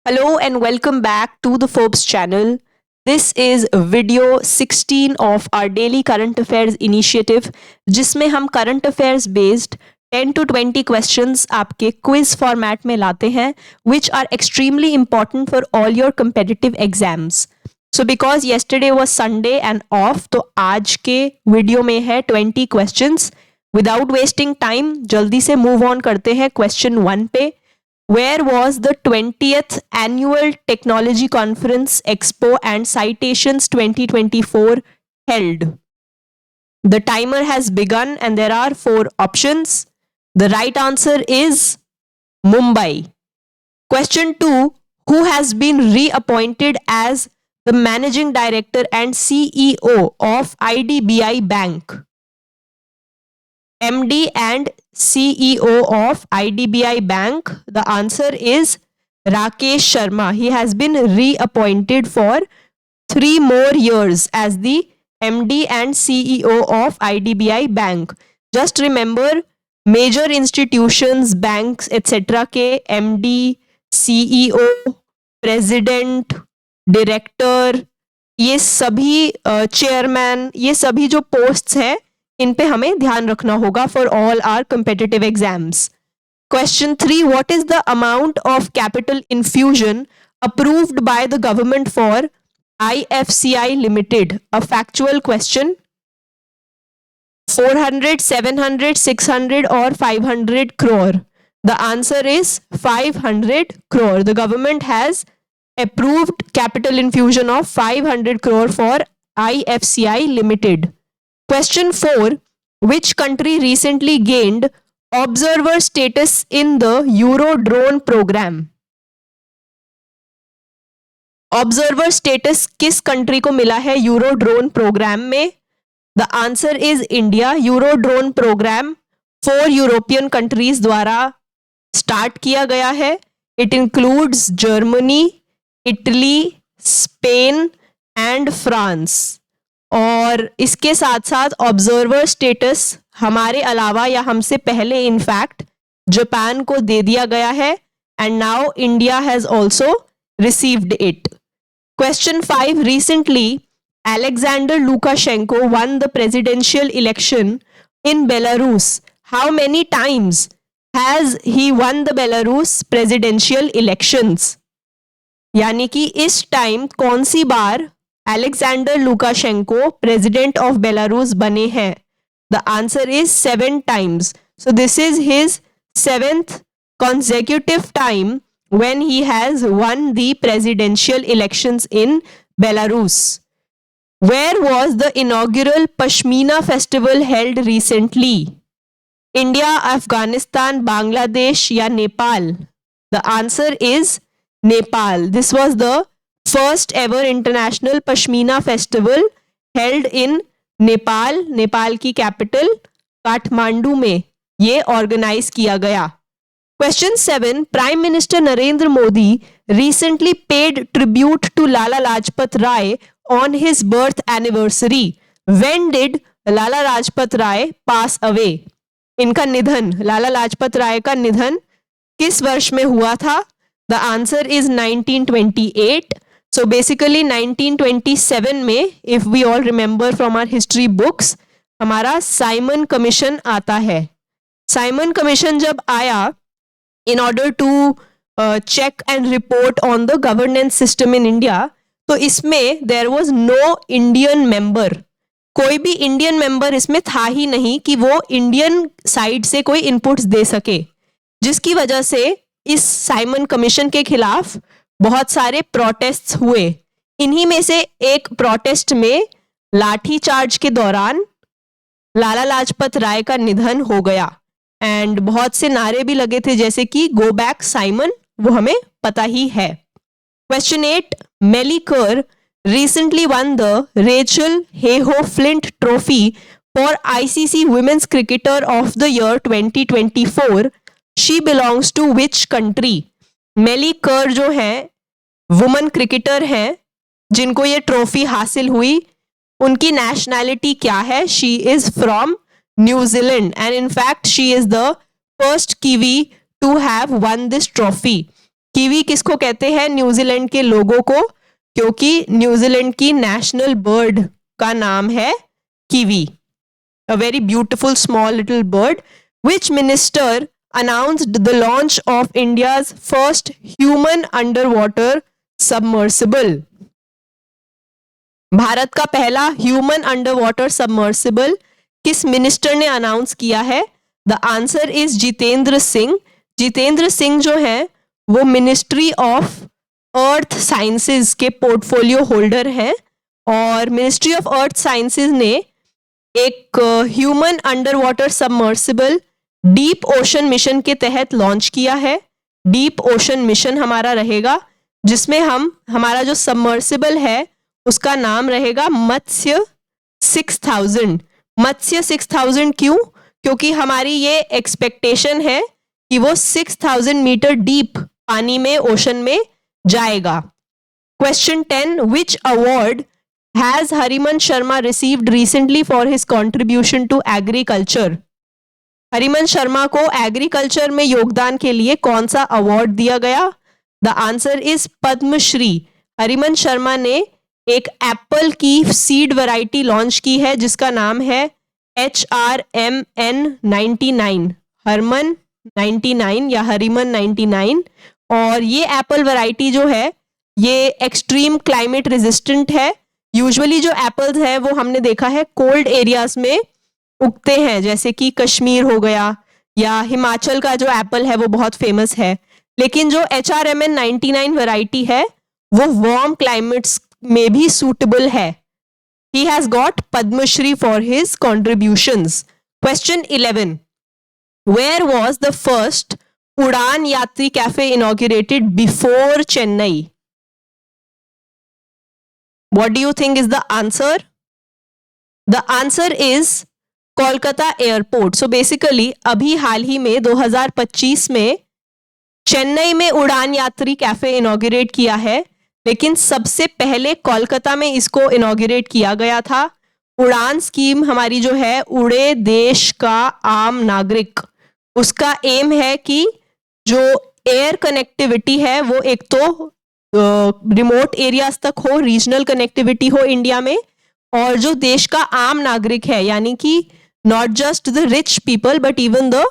Hello and welcome back to the Forbes channel. This is video 16 of our daily current affairs initiative जिसमें हम current affairs based 10 to 20 questions आपके quiz format में लाते हैं which are extremely important for all your competitive exams. So because yesterday was Sunday and off तो आज के video में है 20 questions. Without wasting time जल्दी से move on करते हैं question 1 पे. Where was the 20th Annual Technology Conference Expo and Citations 2024 held? The timer has begun and there are 4 options. The right answer is Mumbai. Question 2. Who has been reappointed as the Managing Director and CEO of IDBI Bank? MD and CEO of IDBI Bank. The answer is Rakesh Sharma. He has been reappointed for 3 more years as the MD and CEO of IDBI Bank. Just remember, major institutions, banks, etc. के MD, CEO, President, Director, ये सभी chairman, ये सभी जो posts हैं इन पे हमें ध्यान रखना होगा for all our competitive exams. Question 3. What is the amount of capital infusion approved by the government for IFCI Limited? A factual question. 400, 700, 600 or 500 crore? The answer is 500 crore. The government has approved capital infusion of 500 crore for IFCI Limited. Question 4. Which country recently gained observer status in the Eurodrone program? Observer status किस country को मिला है Eurodrone program में? The answer is India. Eurodrone program 4 European countries द्वारा start किया गया है. It includes Germany, Italy, Spain and France. और इसके साथ साथ ऑब्जर्वर स्टेटस हमारे अलावा या हमसे पहले इनफैक्ट जापान को दे दिया गया है and now India has also received it. Question 5. Recently Alexander Lukashenko won the presidential election in Belarus. How many times has he won the Belarus presidential elections? यानी कि इस टाइम कौन सी बार Alexander Lukashenko president of Belarus बने हैं? The answer is 7 times. So this is his 7th consecutive time when he has won the presidential elections in Belarus. Where was the inaugural Pashmina festival held recently? India, Afghanistan, Bangladesh या Nepal? The answer is Nepal. This was the first ever international Pashmina festival held in Nepal. Nepal की capital Kathmandu में ये organise किया गया. Question 7. Prime Minister Narendra Modi recently paid tribute to Lala Lajpat Rai on his birth anniversary. When did Lala Lajpat Rai pass away? इनका निधन, लाला लाजपत राय का निधन किस वर्ष में हुआ था? The answer is 1928. So basically 1927 में, if we all remember from our history books, हमारा साइमन कमीशन आता है. साइमन कमीशन जब आया in order to check and report on the governance system in India, तो इसमें there was no Indian member. कोई भी इंडियन मेंबर इसमें था ही नहीं कि वो इंडियन साइड से कोई इनपुट्स दे सके, जिसकी वजह से इस साइमन कमीशन के खिलाफ बहुत सारे प्रोटेस्ट्स हुए. इन्हीं में से एक प्रोटेस्ट में लाठी चार्ज के दौरान लाला लाजपत राय का निधन हो गया एंड बहुत से नारे भी लगे थे जैसे कि गो बैक साइमन, वो हमें पता ही है. Question 8. Melly Kerr recently won the Rachel Heyhoe Flint Trophy for ICC Women's Cricketer of the Year 2024. She belongs to which country? Melly Kerr जो है वुमन क्रिकेटर हैं जिनको ये ट्रॉफी हासिल हुई, उनकी नेशनैलिटी क्या है? She is from New Zealand and in fact she is the first Kiwi to have won this trophy. Kiwi किसको कहते हैं? न्यूजीलैंड के लोगों को, क्योंकि न्यूजीलैंड की नेशनल बर्ड का नाम है kiwi. A very beautiful small little bird. Which minister announced the launch of India's first human underwater submersible? Bharat का पहला ह्यूमन अंडरवाटर सबमर्सिबल किस मिनिस्टर ने अनाउंस किया है? The answer is Jitendra Singh. Jitendra Singh जो है वो मिनिस्ट्री ऑफ अर्थ साइंसेज के पोर्टफोलियो होल्डर हैं और मिनिस्ट्री ऑफ अर्थ साइंसेज ने एक human underwater submersible deep ocean mission के तहत लॉन्च किया है. डीप ओशन मिशन हमारा रहेगा जिसमें हमारा जो सबमर्सिबल है उसका नाम रहेगा मत्स्य 6000. मत्स्य 6000 क्यों? क्योंकि हमारी ये एक्सपेक्टेशन है कि वो 6000 मीटर डीप पानी में ओशन में जाएगा. Question 10. Which award has Hariman Sharma received recently for his contribution to agriculture? Hariman Sharma को एग्रीकल्चर में योगदान के लिए कौन सा अवार्ड दिया गया? The answer is Padmashri. Hariman Sharma ने एक एप्पल की सीड वैरायटी लॉन्च की है जिसका नाम है HRMN 99, हरमन 99 या हरिमन 99. और ये एप्पल वैरायटी जो है ये एक्सट्रीम क्लाइमेट रेजिस्टेंट है. यूजुअली जो एप्पल्स है वो हमने देखा है कोल्ड एरियाज में उगते हैं, जैसे कि कश्मीर हो गया या हिमाचल का जो एप्पल है वो बहुत फेमस है. लेकिन जो HRMN 99 वैरायटी है वो वार्म क्लाइमेट्स में भी सूटेबल है. He has got Padma Shri for his contributions. Question 11. Where was the first Udan Yatri Cafe inaugurated before Chennai? What do you think is the answer? The answer is Kolkata Airport. So basically अभी हाल ही में 2025 में चेन्नई में उड़ान यात्री cafe inaugurate किया है, लेकिन सबसे पहले कोलकाता में इसको इनॉग्रेट किया गया था. उड़ान स्कीम हमारी जो है उड़े देश का आम नागरिक, उसका एम है कि जो एयर कनेक्टिविटी है वो एक तो रिमोट एरियाज तक हो, रीजनल कनेक्टिविटी हो इंडिया में, और जो देश का आम नागरिक है यानी कि not just the rich people but even the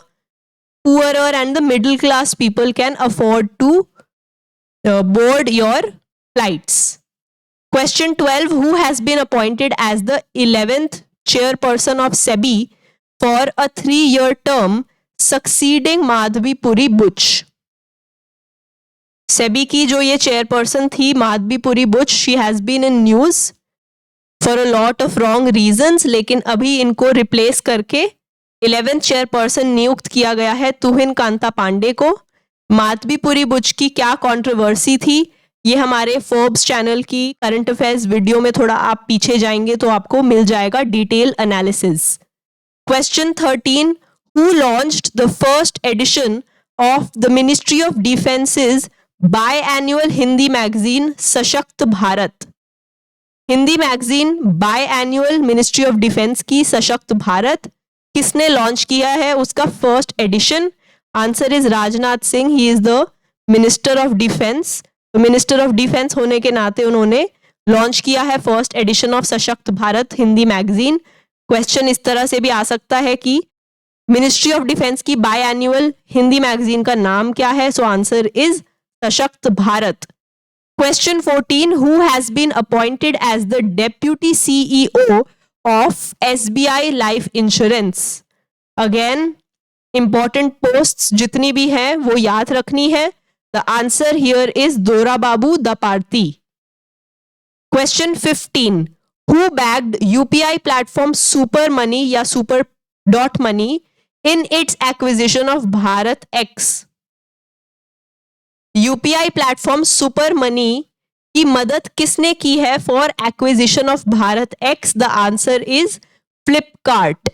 poorer and the middle class people can afford to board your flights. Question 12. Who has been appointed as the 11th chairperson of SEBI for a 3-year term succeeding Madhavi Puri Buch? SEBI की जो ये chairperson थी Madhavi Puri Buch, she has been in news for a lot of wrong reasons, लेकिन अभी इनको replace करके 11th chairperson नियुक्त किया गया है तुहिन कांता पांडे को. माधवी पुरी बुच की क्या कंट्रोवर्सी थी ये हमारे फोर्ब्स चैनल की करंट अफेयर्स वीडियो में थोड़ा आप पीछे जाएंगे तो आपको मिल जाएगा detail analysis. Question 13. Who launched the first edition of the ministry of defences biannual Hindi magazine Sashakt Bharat? Hindi magazine biannual ministry of defence की सशक्त भारत किसने लॉन्च किया है उसका first edition? Answer is Rajnath Singh. He is the minister of defence. Minister of defence होने के नाते उन्होंने launch किया है फर्स्ट एडिशन ऑफ सशक्त भारत हिंदी मैगजीन. क्वेश्चन इस तरह से भी आ सकता है कि मिनिस्ट्री ऑफ डिफेंस की बायएन्युअल हिंदी मैगजीन का नाम क्या है? सो आंसर इज सशक्त Bharat. Question 14. Who has been appointed as the deputy CEO of SBI Life Insurance? Again, important posts जितनी भी हैं वो याद रखनी है. The answer here is Dora Babu Daparti. Question 15. Who backed UPI platform Super Money या Super Dot Money in its acquisition of Bharat X? UPI platform super money की मदद किसने की है for acquisition of Bharat x? The answer is Flipkart.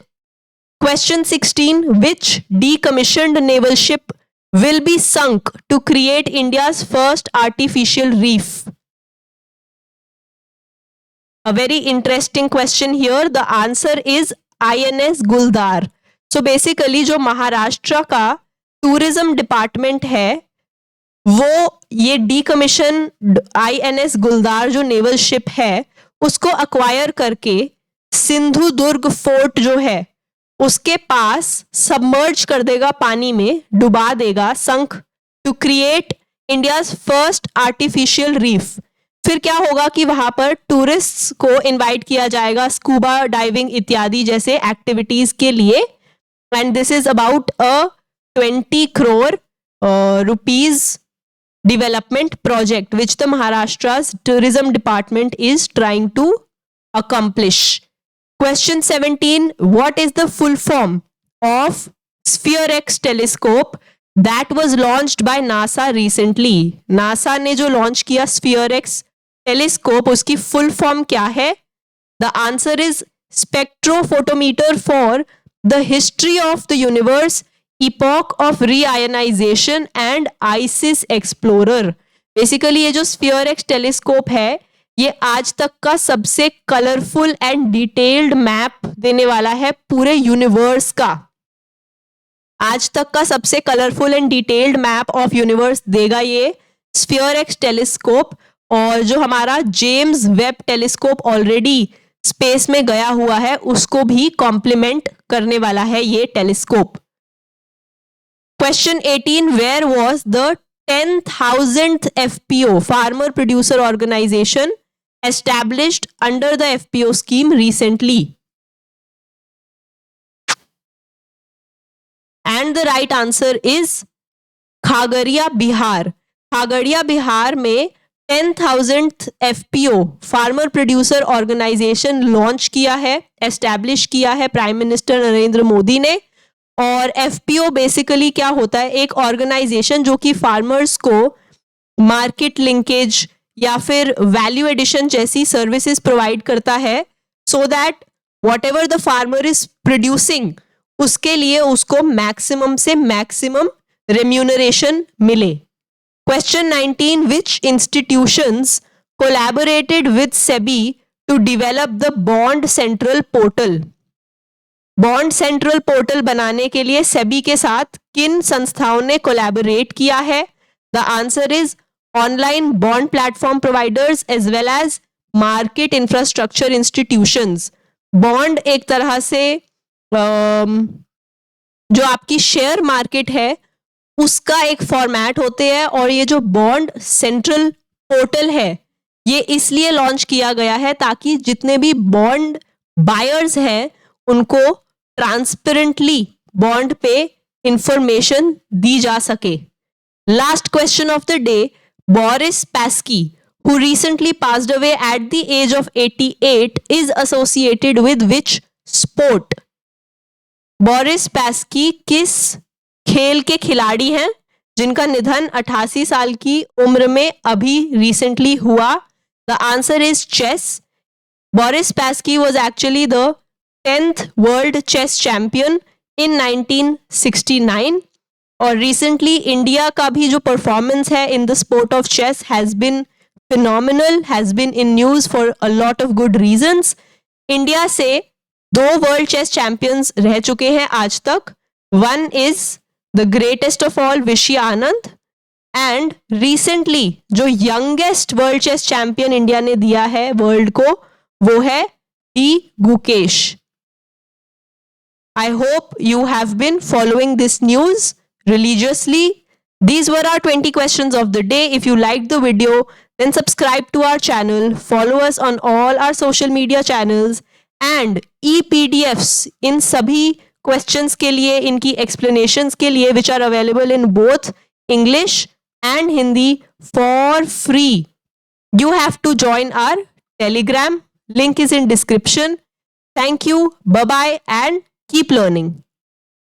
Question 16. Which decommissioned naval ship will be sunk to create India's first artificial reef? A very interesting question here. The answer is INS गुलदार. So basically जो महाराष्ट्र का tourism department है वो ये decommission INS गुलदार जो naval ship है उसको अक्वायर करके सिंधु दुर्ग फोर्ट जो है उसके पास सबमर्ज कर देगा, पानी में डुबा देगा, sunk, to create India's first artificial reef. फिर क्या होगा कि वहां पर टूरिस्ट्स को इनवाइट किया जाएगा स्कूबा डाइविंग इत्यादि जैसे एक्टिविटीज के लिए। And this is about a 20 crore rupees development project which the Maharashtra's tourism department is trying to accomplish. Question 17, what is the full form of Sphere-X telescope that was launched by NASA recently? NASA ने जो launch किया Sphere-X telescope उसकी full form क्या है? The answer is spectrophotometer for the history of the universe, epoch of reionization and ISIS explorer. Basically ये जो Sphere-X telescope है ये आज तक का सबसे कलरफुल एंड डिटेल्ड मैप देने वाला है पूरे यूनिवर्स का। आज तक का सबसे colourful and detailed map of universe देगा ये Sphere-X टेलीस्कोप। और जो हमारा James Webb telescope already space में गया हुआ है उसको भी कॉम्प्लीमेंट करने वाला है ये telescope. Question 18, where was the 10,000th FPO, Farmer Producer Organization, established under the FPO scheme recently? And the right answer is Khagaria, Bihar. Khagaria, Bihar में 10,000th FPO, Farmer Producer Organization launch किया है, establish किया है prime minister Narendra Modi ने। और FPO basically क्या होता है? एक ऑर्गेनाइजेशन जो कि फार्मर्स को मार्केट लिंकेज या फिर वैल्यू एडिशन जैसी सर्विसेज प्रोवाइड करता है, so that what ever the farmer is producing उसके लिए उसको मैक्सिमम से मैक्सिमम रेम्यूनरेशन मिले। Question 19, which institutions collaborated with SEBI to develop the Bond Central Portal? Bond central portal बनाने के लिए सेबी के साथ किन संस्थाओं ने कोलैबोरेट किया है? The answer is online bond platform providers as well as market infrastructure institutions. Bond एक तरह से जो आपकी शेयर मार्केट है उसका एक फॉर्मेट होते हैं, और ये जो बॉन्ड सेंट्रल पोर्टल है ये इसलिए लॉन्च किया गया है ताकि जितने भी बॉन्ड बायर्स हैं उनको ट्रांसपेरेंटली बॉन्ड पे इंफॉर्मेशन दी जा सके। Last question of the day, Boris Spassky who recently passed away at the age of 88 is associated with which sport? Boris Spassky किस खेल के खिलाड़ी हैं जिनका निधन 88 साल की उम्र में अभी रिसेंटली हुआ? The answer is chess. Boris Spassky was actually the 10th world chess champion in 1969। और रिसेंटली इंडिया का भी जो परफॉर्मेंस है in the sport of chess has been phenomenal, has been in news for a lot of good reasons. India से 2 world chess champions रह चुके हैं आज तक। One is the greatest of all Vishy Anand, and recently जो youngest world chess champion India ने दिया है वर्ल्ड को वो है D Gukesh. I hope you have been following this news religiously. These were our 20 questions of the day. If you liked the video, then subscribe to our channel, follow us on all our social media channels, and e-PDFs in sabhi questions के लिए, इनकी explanations के लिए, which are available in both English and Hindi for free. You have to join our Telegram. Link is in description. Thank you. Bye-bye and keep learning.